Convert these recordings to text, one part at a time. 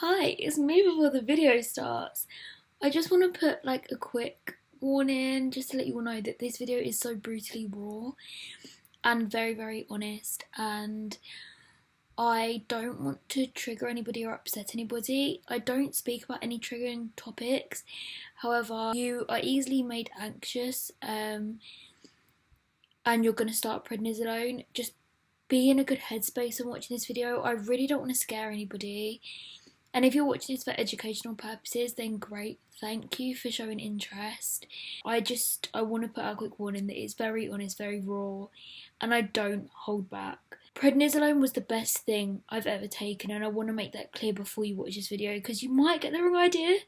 Hi, it's me before the video starts. I just want to put like a quick warning just to let you all know that this video is so brutally raw and very honest, and I don't want to trigger anybody or upset anybody. I don't speak about any triggering topics. However, you are easily made anxious and you're going to start prednisolone. Just be in a good headspace when watching this video. I really don't want to scare anybody. And if you're watching this for educational purposes, then great, thank you for showing interest. I want to put out a quick warning that it's very honest, very raw, and I don't hold back. Prednisolone was the best thing I've ever taken, and I want to make that clear before you watch this video, because you might get the wrong idea.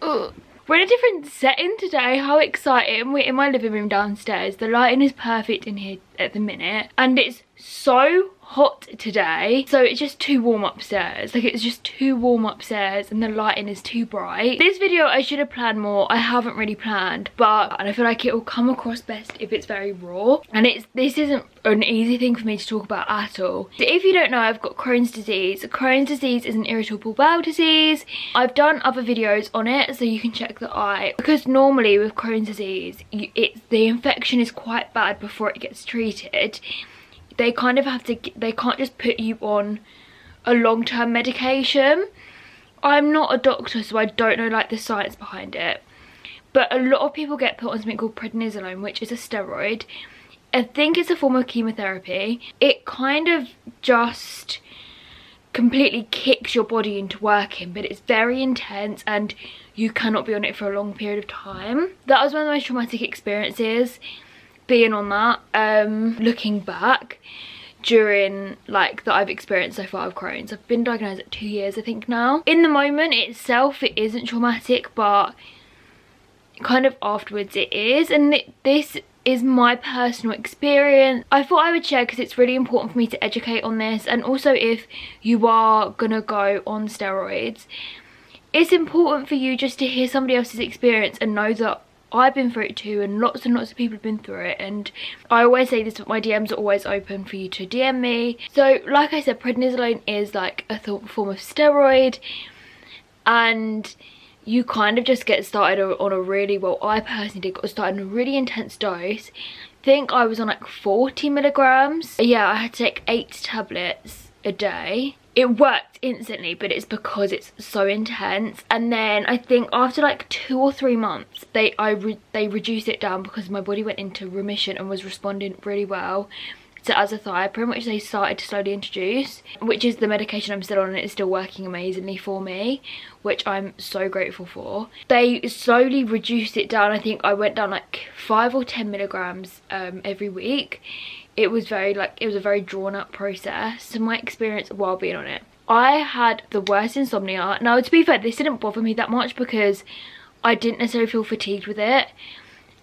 Ugh. We're in a different setting today. How exciting. We're in my living room downstairs. The lighting is perfect in here at the minute, and it's so hot today, so it's just too warm upstairs. Like, it's just too warm upstairs and the lighting is too bright. This video I should have planned more. I haven't really planned, but I feel like it will come across best if it's very raw, and this isn't an easy thing for me to talk about at all. So if you don't know, I've got Crohn's disease. Crohn's disease is an irritable bowel disease. I've done other videos on it, so you can check that out, because normally with Crohn's disease the infection is quite bad before it gets treated. They kind of have to, they can't just put you on a long-term medication. I'm not a doctor, so I don't know like the science behind it, but a lot of people get put on something called prednisolone, which is a steroid. I think it's a form of chemotherapy. It kind of just completely kicks your body into working, but it's very intense and you cannot be on it for a long period of time. That was one of the most traumatic experiences, being on that, looking back, during like that I've experienced so far of Crohn's. I've been diagnosed at 2 years I think now. In the moment itself it isn't traumatic, but kind of afterwards it is, and this is my personal experience. I thought I would share because it's really important for me to educate on this, and also if you are gonna go on steroids, it's important for you just to hear somebody else's experience and know that I've been through it too, and lots of people have been through it. And I always say this, but my DMs are always open for you to DM me. So like I said, prednisolone is like a form of steroid, and you kind of just get started on a really, well, I personally got started on a really intense dose. I think I was on like 40 milligrams. Yeah, I had to take 8 tablets a day. It worked instantly, but it's because it's so intense. And then I think after like 2 or 3 months, they reduced it down because my body went into remission and was responding really well to azathioprine, which they started to slowly introduce, which is the medication I'm still on, and it's still working amazingly for me, which I'm so grateful for. They slowly reduced it down. I think I went down like 5 or 10 milligrams every week. It was it was a very drawn out process. So my experience while being on it, I had the worst insomnia. Now to be fair, this didn't bother me that much because I didn't necessarily feel fatigued with it,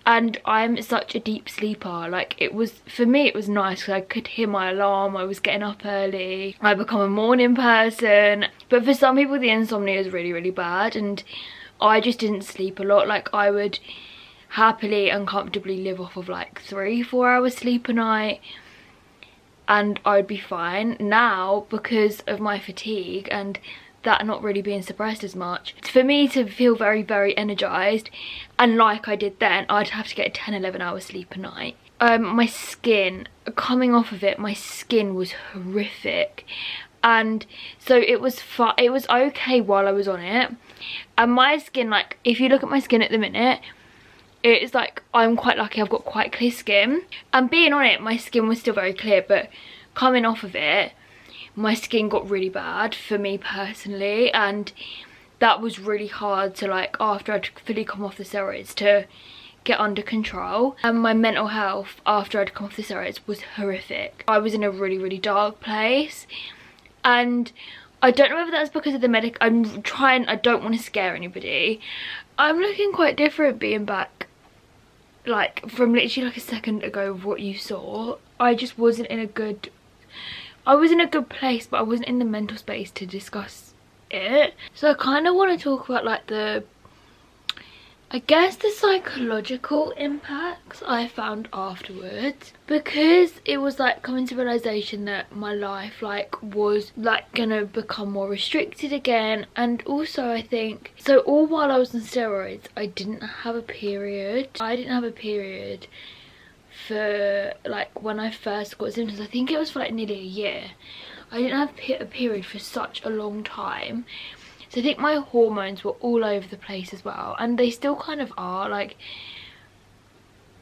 and I'm such a deep sleeper. Like, it was, for me it was nice because I could hear my alarm, I was getting up early, I become a morning person. But for some people the insomnia is really bad, and I just didn't sleep a lot. Like, I would happily and comfortably live off of like 3-4 hours sleep a night and I'd be fine. Now, because of my fatigue and that not really being suppressed as much, for me to feel very energized, and like I did then, I'd have to get 10-11 hours sleep a night. My skin, coming off of it, my skin was horrific, and so it was okay while I was on it. And my skin, like, if you look at my skin at the minute, it's like, I'm quite lucky, I've got quite clear skin, and being on it my skin was still very clear, but coming off of it my skin got really bad for me personally, and that was really hard to, like, after I'd fully come off the steroids, to get under control. And my mental health after I'd come off the steroids was horrific. I was in a really dark place, and I don't know whether that's because of the I don't want to scare anybody. I'm looking quite different being back, like, from literally like a second ago of what you saw. I just wasn't in a good, I was in a good place, but I wasn't in the mental space to discuss it. So I kind of want to talk about like the I guess the psychological impacts I found afterwards, because it was like coming to realization that my life like was like gonna become more restricted again. And also I think, so all while I was on steroids I didn't have a period. I didn't have a period for like when I first got symptoms. I think it was for like nearly a year. I didn't have a period for such a long time. So I think my hormones were all over the place as well, and they still kind of are. Like,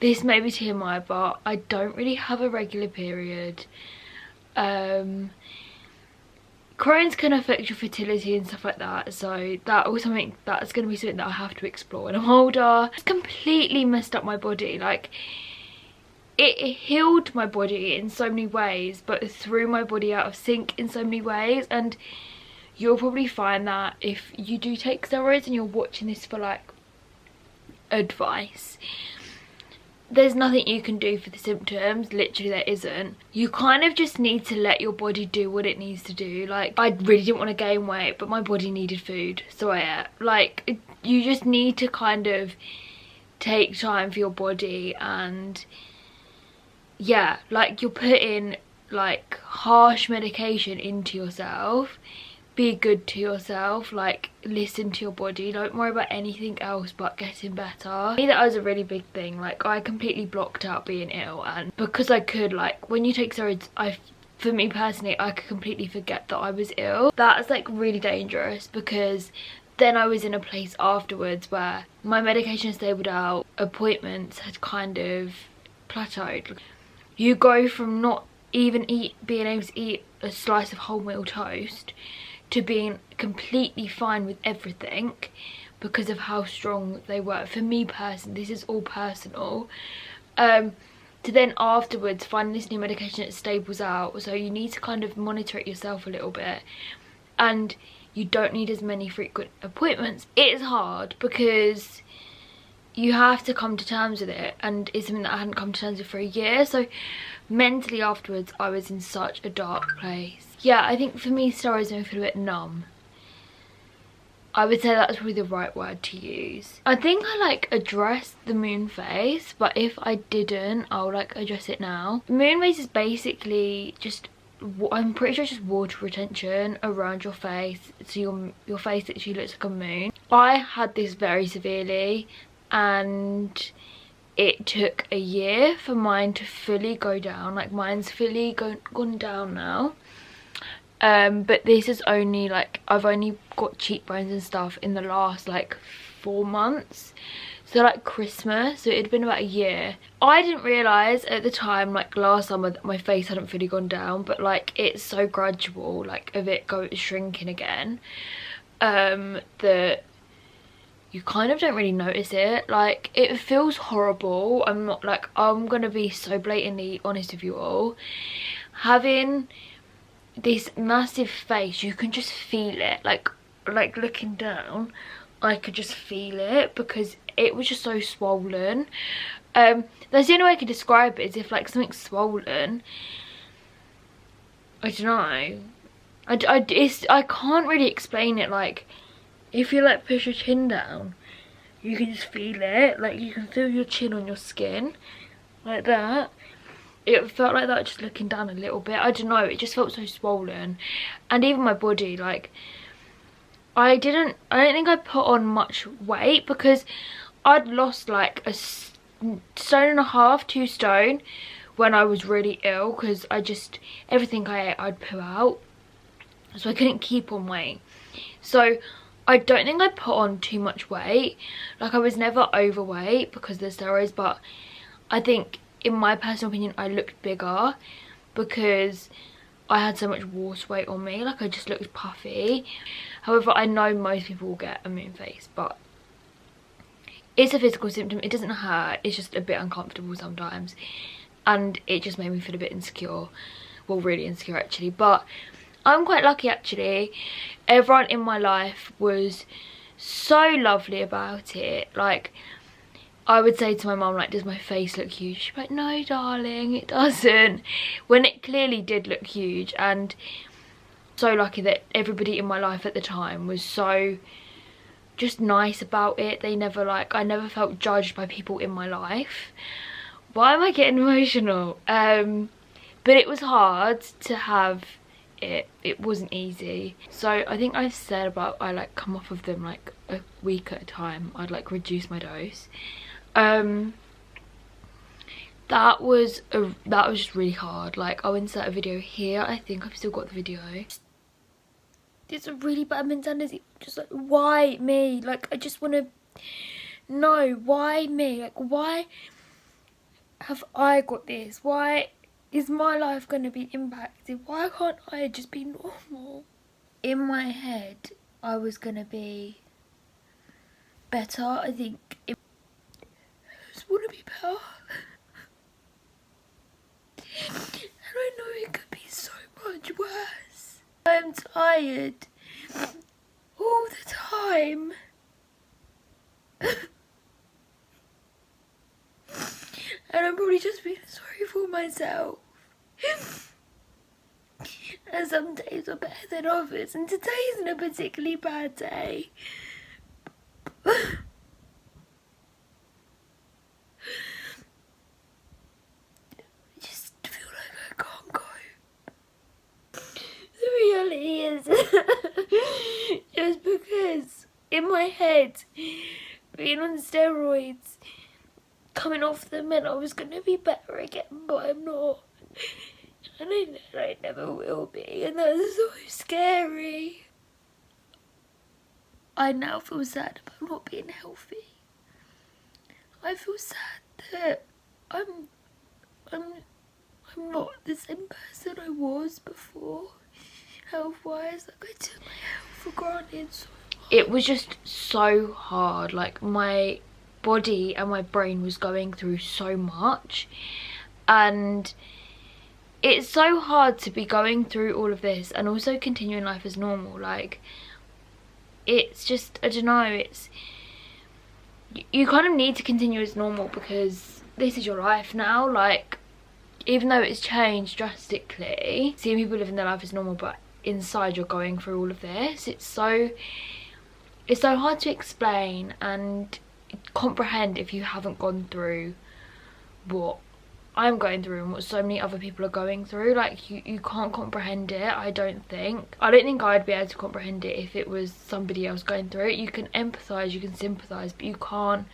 this may be TMI, but I don't really have a regular period. Crohn's can affect your fertility and stuff like that, so that also that's going to be something that I have to explore when I'm older. It's completely messed up my body. Like, it healed my body in so many ways, but threw my body out of sync in so many ways. And you'll probably find that if you do take steroids and you're watching this for like advice, there's nothing you can do for the symptoms. Literally there isn't. You kind of just need to let your body do what it needs to do. Like, I really didn't want to gain weight, but my body needed food, so I ate. Like, you just need to kind of take time for your body. And yeah, like, you're putting like harsh medication into yourself. Be good to yourself, like, listen to your body, don't worry about anything else but getting better. For me, that was a really big thing. Like, I completely blocked out being ill, and because I could, like, when you take steroids, for me personally, I could completely forget that I was ill. That's like really dangerous, because then I was in a place afterwards where my medication stabled out, appointments had kind of plateaued. You go from not even being able to eat a slice of wholemeal toast to being completely fine with everything because of how strong they were. For me personally, this is all personal, to then afterwards find this new medication that stables out. So you need to kind of monitor it yourself a little bit, and you don't need as many frequent appointments. It is hard because you have to come to terms with it, and it's something that I hadn't come to terms with for a year. So mentally afterwards I was in such a dark place. Yeah, I think for me steroids made me feel a bit numb. I would say that's probably the right word to use. I think I like addressed the moon face, but if I didn't, I'll like address it now. Moon face is basically just, I'm pretty sure it's just water retention around your face, so your face actually looks like a moon. I had this very severely, and it took a year for mine to fully go down. Like, mine's fully gone down now. But this is only like, I've only got cheekbones and stuff in the last like 4 months. So like Christmas, so it had been about a year. I didn't realise at the time, like last summer, that my face hadn't fully gone down, but like it's so gradual, like of it shrinking again, that you kind of don't really notice it. Like, it feels horrible. I'm not like, I'm gonna be so blatantly honest with you all. Having this massive face, you can just feel it. Like looking down, I could just feel it because it was just so swollen. That's the only way I could describe it, is if like something's swollen. I don't know. I can't really explain it. Like, if you like push your chin down, you can just feel it. Like, you can feel your chin on your skin, like that. It felt like that just looking down a little bit. I don't know, it just felt so swollen. And even my body, like, I don't think I put on much weight, because I'd lost like a stone and a half, 2 stone when I was really ill, because everything I ate I'd poo out, so I couldn't keep on weight. So I don't think I put on too much weight. Like, I was never overweight because of the steroids, but I think, in my personal opinion, I looked bigger because I had so much water weight on me. Like, I just looked puffy. However, I know most people will get a moon face, but it's a physical symptom. It doesn't hurt, it's just a bit uncomfortable sometimes, and it just made me feel a bit insecure. Well, really insecure actually. But I'm quite lucky actually. Everyone in my life was so lovely about it. Like, I would say to my mum, like, does my face look huge? She'd be like, no darling, it doesn't, when it clearly did look huge. And so lucky that everybody in my life at the time was so just nice about it. They never like, I never felt judged by people in my life. Why am I getting emotional? But it was hard to have it wasn't easy. So I think I've said about I like come off of them like a week at a time. I'd like reduce my dose. That was just really hard. Like, I'll insert a video here. I think I've still got the video. It's a really bad mentality. Just like, why me? Like, I just want to know, why me? Like, why have I got this? Why is my life going to be impacted? Why can't I just be normal? In my head, I was going to be better. I think I just want to be better. And I know it could be so much worse. I'm tired all the time. And I'm probably just feeling sorry for myself. And some days are better than others, and today isn't a particularly bad day. I just feel like I can't go. The reality is just because in my head, being on steroids, coming off them, and I was gonna be better again, but I'm not. And I know I never will be, and that's so scary. I now feel sad about not being healthy. I feel sad that I'm not the same person I was before, health-wise. Like, I took my health for granted so much. It was just so hard. Like, my body and my brain was going through so much, and it's so hard to be going through all of this and also continuing life as normal. Like, it's just, I don't know, it's, you kind of need to continue as normal because this is your life now. Like, even though it's changed drastically, seeing people living their life as normal, but inside you're going through all of this, it's so hard to explain and comprehend if you haven't gone through what I'm going through and what so many other people are going through. Like, you can't comprehend it. I don't think I'd be able to comprehend it if it was somebody else going through it. You can empathize, you can sympathize, but you can't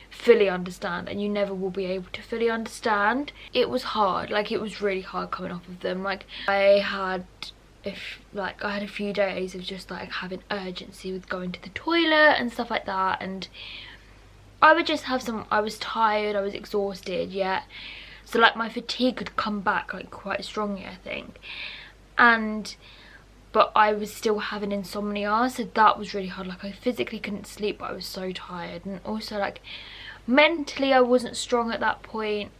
fully understand, and you never will be able to fully understand. It was hard. Like, it was really hard coming off of them. Like, I had a few days of just like having urgency with going to the toilet and stuff like that, and I would just have I was tired, I was exhausted, yeah. So like my fatigue could come back like quite strongly, I think. But I was still having insomnia, so that was really hard. Like, I physically couldn't sleep, but I was so tired. And also, like, mentally I wasn't strong at that point.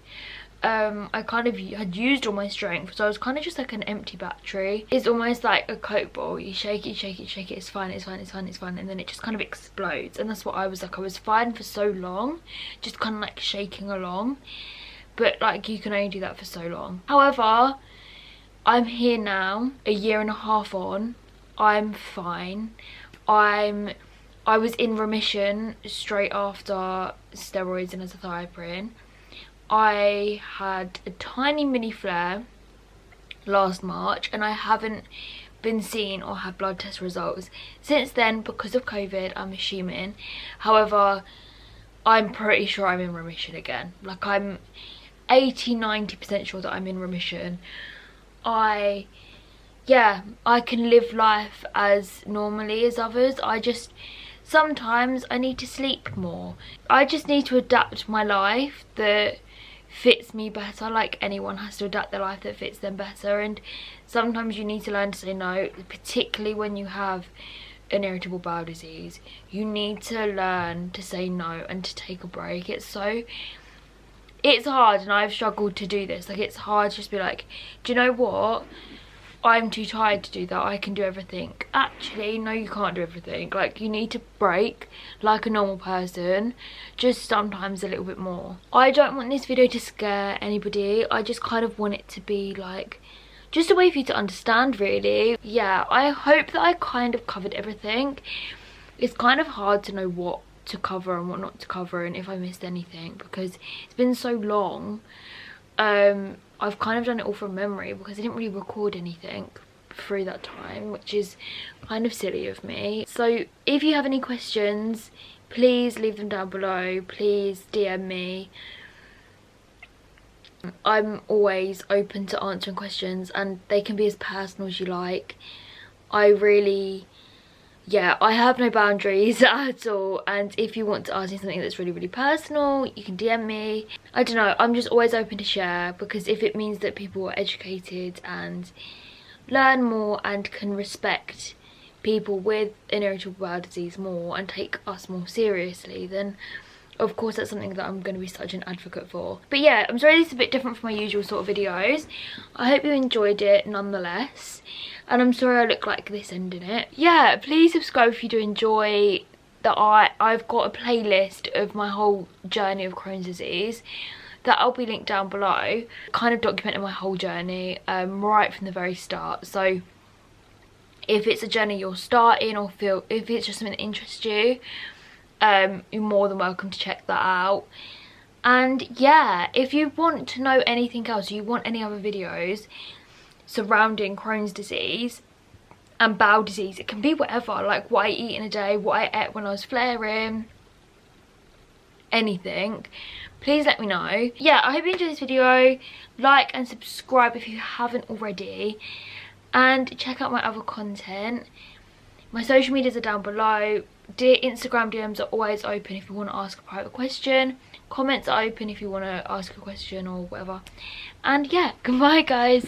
I kind of had used all my strength, so I was kind of just like an empty battery. It's almost like a Coke ball. You shake it, shake it, shake it, it's fine, it's fine, it's fine, it's fine, and then it just kind of explodes. And that's what I was like. I was fine for so long, just kind of like shaking along. But like, you can only do that for so long. However, I'm here now, a year and a half on. I'm fine. I was in remission straight after steroids and azathioprine. I had a tiny mini flare last March, and I haven't been seen or had blood test results since then because of COVID, I'm assuming. However, I'm pretty sure I'm in remission again. Like, I'm 80-90% sure that I'm in remission. I can live life as normally as others. Sometimes I need to sleep more. I just need to adapt my life that fits me better. Like, anyone has to adapt their life that fits them better, and sometimes you need to learn to say no, particularly when you have an irritable bowel disease. You need to learn to say no and to take a break. It's hard, and I've struggled to do this. Like, it's hard to just be like, do you know what? I'm too tired to do that. I can do everything. Actually, no, you can't do everything. Like, you need to break like a normal person, just sometimes a little bit more. I don't want this video to scare anybody. I just kind of want it to be like just a way for you to understand, really. Yeah, I hope that I kind of covered everything. it's kind of hard to know what to cover and what not to cover and if I missed anything, because it's been so long. I've kind of done it all from memory because I didn't really record anything through that time, which is kind of silly of me. So if you have any questions, please leave them down below. Please DM me. I'm always open to answering questions, and they can be as personal as you like. I have no boundaries at all, and if you want to ask me something that's really, really personal, you can DM me. I don't know, I'm just always open to share, because if it means that people are educated and learn more and can respect people with an irritable bowel disease more and take us more seriously, then of course that's something that I'm going to be such an advocate for. But yeah, I'm sorry this is a bit different from my usual sort of videos. I hope you enjoyed it nonetheless, and I'm sorry I look like this ending it. Yeah, please subscribe if you do enjoy that. I've got a playlist of my whole journey of Crohn's disease that I'll be linked down below, kind of documenting my whole journey right from the very start. So if it's a journey you're starting, or if it's just something that interests you, you're more than welcome to check that out. And yeah, if you want to know anything else, or you want any other videos surrounding Crohn's disease and bowel disease, it can be whatever, like what I eat in a day, what I ate when I was flaring, anything, please let me know. Yeah, I hope you enjoyed this video. Like and subscribe if you haven't already, and check out my other content. My social medias are down below. Instagram DMs are always open if you want to ask a private question. Comments are open if you want to ask a question or whatever. And yeah, goodbye guys.